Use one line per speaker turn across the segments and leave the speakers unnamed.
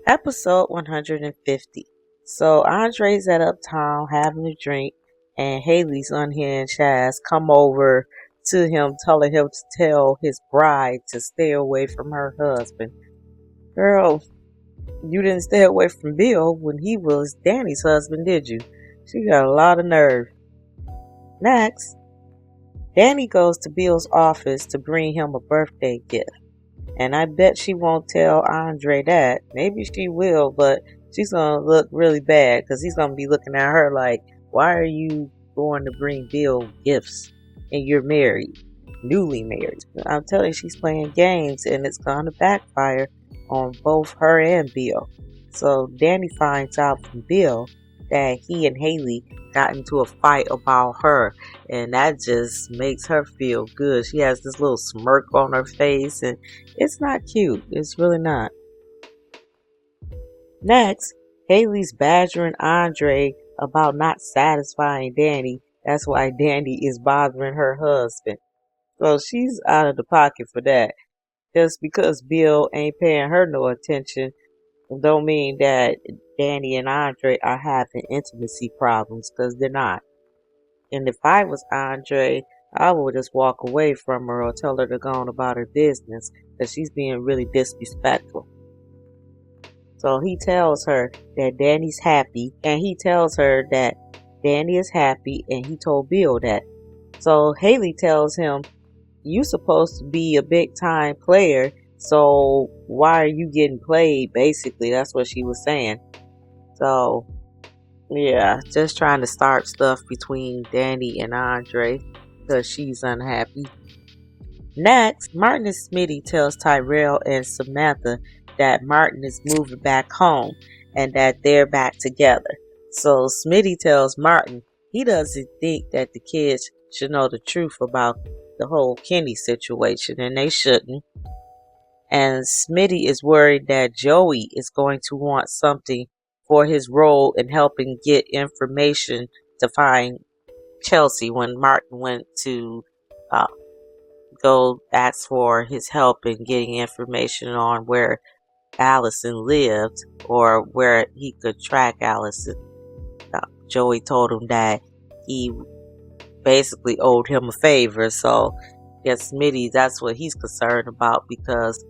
Episode 150. So Andre's at Uptown having a drink, and Haley's unhinged ass come over to him, telling him to tell his bride to stay away from her husband. Girl, you didn't stay away from Bill when he was Danny's husband, did you? She got a lot of nerve. Next, Danny goes to Bill's office to bring him a birthday gift. And I bet she won't tell Andre that. Maybe she will, but she's going to look really bad because he's going to be looking at her like, why are you going to bring Bill gifts and you're married, newly married? I'm telling you, she's playing games and it's going to backfire on both her and Bill. So Danny finds out from Bill that he and Haley got into a fight about her, and that just makes her feel good. She has this little smirk on her face, and it's not cute. It's really not. Next, Haley's badgering Andre about not satisfying Danny. That's why Danny is bothering her husband. So she's out of the pocket for that. Just because Bill ain't paying her no attention don't mean that Danny and Andre are having intimacy problems, because they're not. And if I was Andre, I would just walk away from her or tell her to go on about her business, because she's being really disrespectful. So he tells her that Danny's happy, and he tells her that Danny is happy, and he told Bill that. So Haley tells him, you supposed to be a big time player, so why are you getting played? Basically, that's what she was saying. So, yeah, just trying to start stuff between Danny and Andre because she's unhappy. Next, Martin and Smitty tells Tyrell and Samantha that Martin is moving back home and that they're back together. So Smitty tells Martin he doesn't think that the kids should know the truth about the whole Kenny situation, and they shouldn't. And Smitty is worried that Joey is going to want something for his role in helping get information to find Chelsea when Martin went to go ask for his help in getting information on where Allison lived or where he could track Allison. Joey told him that he basically owed him a favor, so yes, Smitty, that's what he's concerned about, because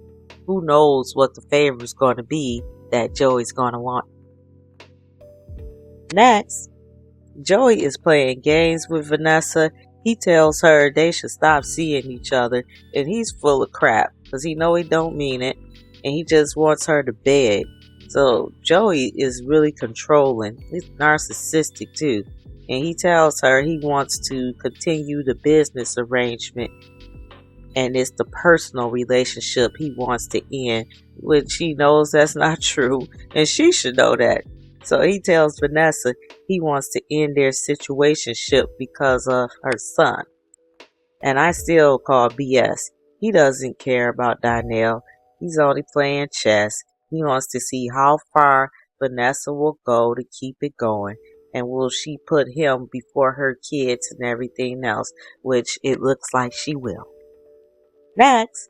who knows what the favor is going to be that Joey's going to want. Next, Joey is playing games with Vanessa. He tells her they should stop seeing each other, and he's full of crap because he know he don't mean it, and he just wants her to beg. So Joey is really controlling. He's narcissistic too, and he tells her he wants to continue the business arrangement, and it's the personal relationship he wants to end, which she knows that's not true, and she should know that. So he tells Vanessa he wants to end their situationship because of her son. And I still call BS. He doesn't care about Donnell. He's only playing chess. He wants to see how far Vanessa will go to keep it going. And will she put him before her kids and everything else, which it looks like she will. Next,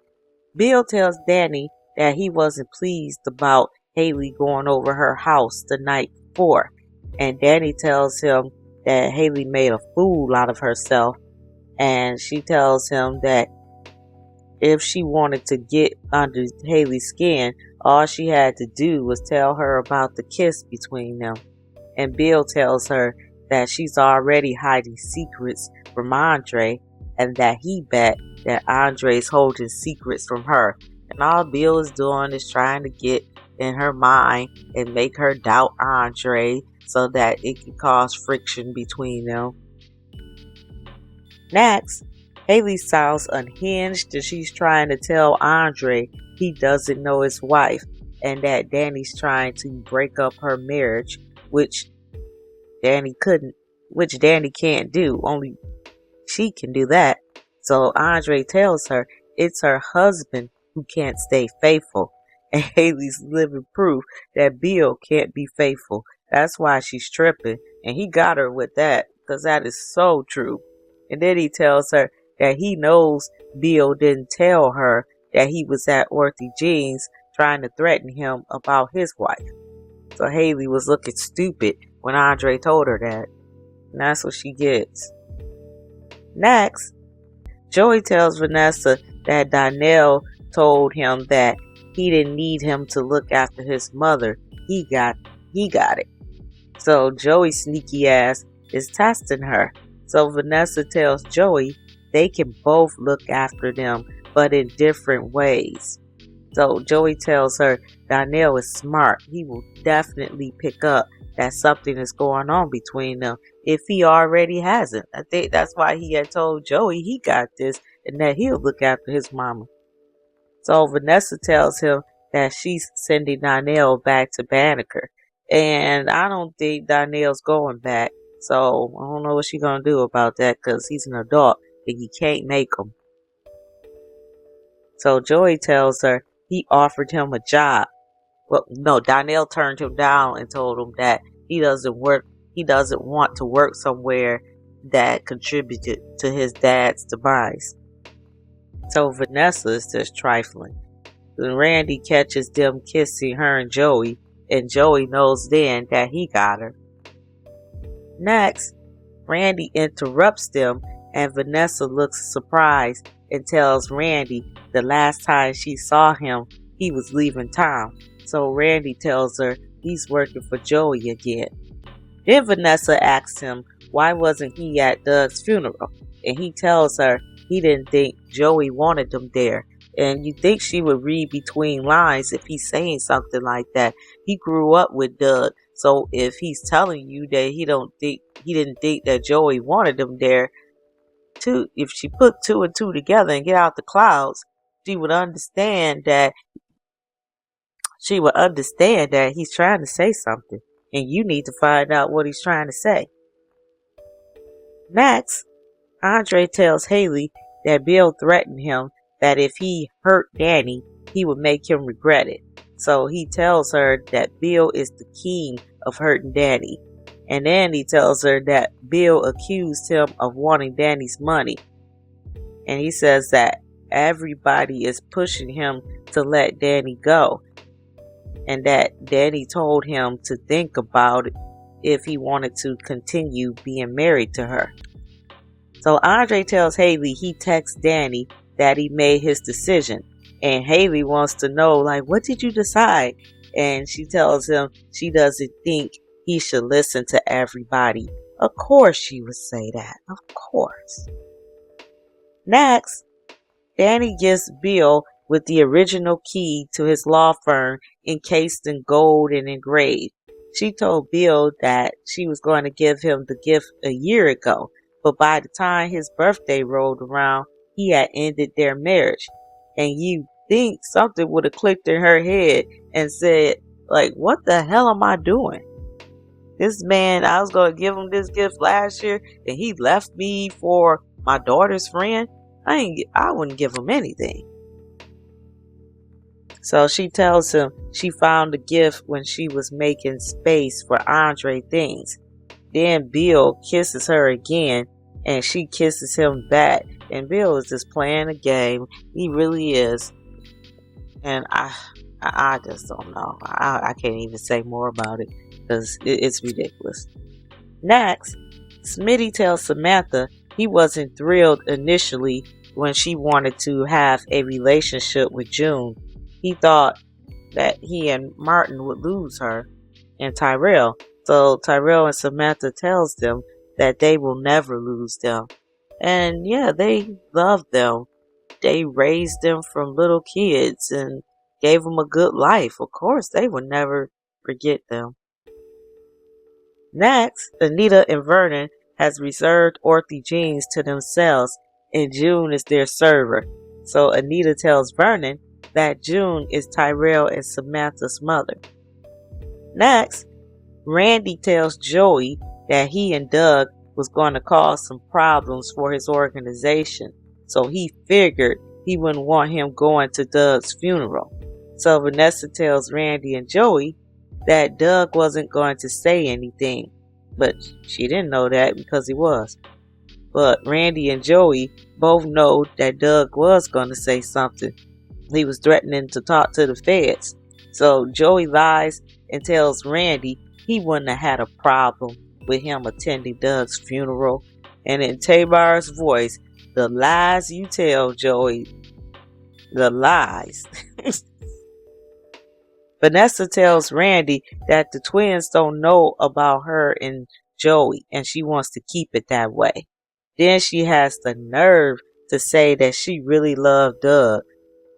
Bill tells Danny that he wasn't pleased about Haley going over her house the night before. And Danny tells him that Haley made a fool out of herself. And she tells him that if she wanted to get under Haley's skin, all she had to do was tell her about the kiss between them. And Bill tells her that she's already hiding secrets from Andre, and that he bet that Andre's holding secrets from her. And all Bill is doing is trying to get in her mind and make her doubt Andre so that it can cause friction between them. Next, Haley sounds unhinged and she's trying to tell Andre he doesn't know his wife and that Danny's trying to break up her marriage, which Danny can't do. Only she can do that. So Andre tells her it's her husband who can't stay faithful. And Haley's living proof that Bill can't be faithful. That's why she's tripping. And he got her with that, because that is so true. And then he tells her that he knows Bill didn't tell her that he was at Orthy Jean's trying to threaten him about his wife. So Haley was looking stupid when Andre told her that. And that's what she gets. Next, Joey tells Vanessa that Donnell told him that he didn't need him to look after his mother. He got it. So Joey's sneaky ass is testing her. So Vanessa tells Joey they can both look after them, but in different ways. So Joey tells her Donnell is smart. He will definitely pick up that something is going on between them if he already hasn't. I think that's why he had told Joey he got this and that he'll look after his mama. So Vanessa tells him that she's sending Donnell back to Banneker. And I don't think Donnell's going back. So I don't know what she's going to do about that, because he's an adult and you can't make him. So Joey tells her he offered him a job. Well, no, Donnell turned him down and told him that he doesn't want to work somewhere that contributed to his dad's demise. So Vanessa is just trifling. Then Randy catches them kissing her and Joey Joey knows then that he got her. Next, Randy interrupts them and Vanessa looks surprised and tells Randy the last time she saw him, he was leaving town. So Randy tells her he's working for Joey again. Then Vanessa asks him why wasn't he at Doug's funeral, and he tells her he didn't think Joey wanted him there. And you think she would read between lines if he's saying something like that. He grew up with Doug, so if he's telling you that he didn't think that Joey wanted him there, if she put two and two together and get out the clouds, she would understand that he's trying to say something, and you need to find out what he's trying to say. Next, Andre tells Haley that Bill threatened him that if he hurt Danny, he would make him regret it. So he tells her that Bill is the king of hurting Danny. And then he tells her that Bill accused him of wanting Danny's money. And he says that everybody is pushing him to let Danny go. And that Danny told him to think about it if he wanted to continue being married to her. So Andre tells Haley he texts Danny that he made his decision. And Haley wants to know, like, what did you decide? And she tells him she doesn't think he should listen to everybody. Of course she would say that. Of course. Next, Danny gives Bill with the original key to his law firm encased in gold and engraved. She told Bill that she was going to give him the gift a year ago, but by the time his birthday rolled around, he had ended their marriage. And you think something would have clicked in her head and said, like, what the hell am I doing? This man, I was going to give him this gift last year, and he left me for my daughter's friend. I wouldn't give him anything. So she tells him she found the gift when she was making space for Andre things. Then Bill kisses her again, and she kisses him back. And Bill is just playing a game. He really is. And I just don't know. I can't even say more about it because it's ridiculous. Next, Smitty tells Samantha he wasn't thrilled initially when she wanted to have a relationship with June. He thought that he and Martin would lose her and Tyrell. So Tyrell and Samantha tells them that they will never lose them. And yeah, they love them. They raised them from little kids and gave them a good life. Of course, they will never forget them. Next, Anita and Vernon has reserved Orthy Jeans to themselves, and June is their server. So Anita tells Vernon that June is Tyrell and Samantha's mother. Next, Randy tells Joey that he and Doug was going to cause some problems for his organization, so he figured he wouldn't want him going to Doug's funeral. So Vanessa tells Randy and Joey that Doug wasn't going to say anything, but she didn't know that because he was. But Randy and Joey both know that Doug was going to say something. He was threatening to talk to the feds. So Joey lies and tells Randy he wouldn't have had a problem with him attending Doug's funeral. And in Tamar's voice, the lies you tell, Joey, the lies. Vanessa tells Randy that the twins don't know about her and Joey, and she wants to keep it that way. Then she has the nerve to say that she really loved Doug.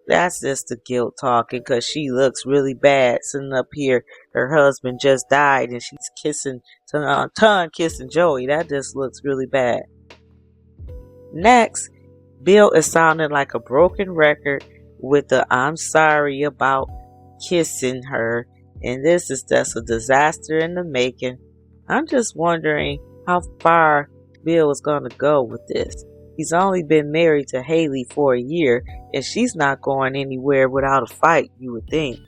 That's just the guilt talking, because she looks really bad sitting up here. Her husband just died and she's kissing, tongue kissing Joey. That just looks really bad. Next, Bill is sounding like a broken record with the "I'm sorry about kissing her," and this is just a disaster in the making. I'm just wondering how far Bill is going to go with this. He's only been married to Haley for a year, and she's not going anywhere without a fight, you would think.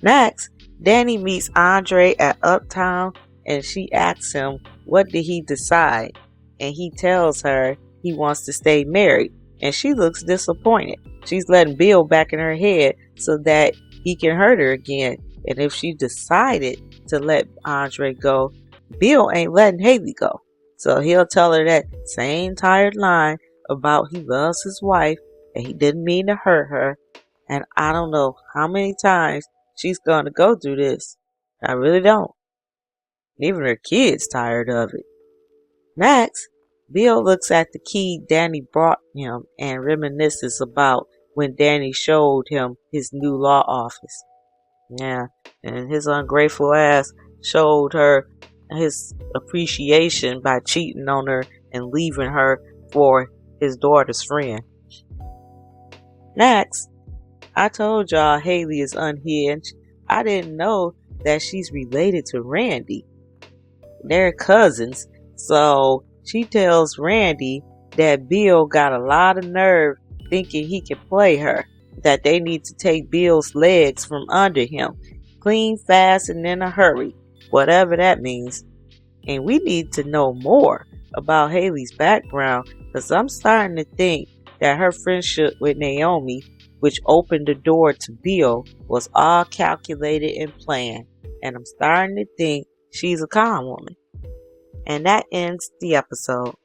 Next, Danny meets Andre at Uptown, and she asks him what did he decide, and he tells her he wants to stay married, and she looks disappointed. She's letting Bill back in her head so that he can hurt her again, and if she decided to let Andre go, Bill ain't letting Haley go. So he'll tell her that same tired line about he loves his wife and he didn't mean to hurt her. And I don't know how many times she's going to go through this. I really don't. Even her kid's tired of it. Next, Bill looks at the key Danny brought him and reminisces about when Danny showed him his new law office. Yeah, and his ungrateful ass showed her his appreciation by cheating on her and leaving her for his daughter's friend. Next, I told y'all Haley is unhinged. I didn't know that she's related to Randy. They're cousins, so she tells Randy that Bill got a lot of nerve thinking he can play her, that they need to take Bill's legs from under him, clean, fast, and in a hurry, whatever that means. And we need to know more about Haley's background, because I'm starting to think that her friendship with Naomi, which opened the door to Bill, was all calculated and planned. And I'm starting to think she's a con woman. And that ends the episode.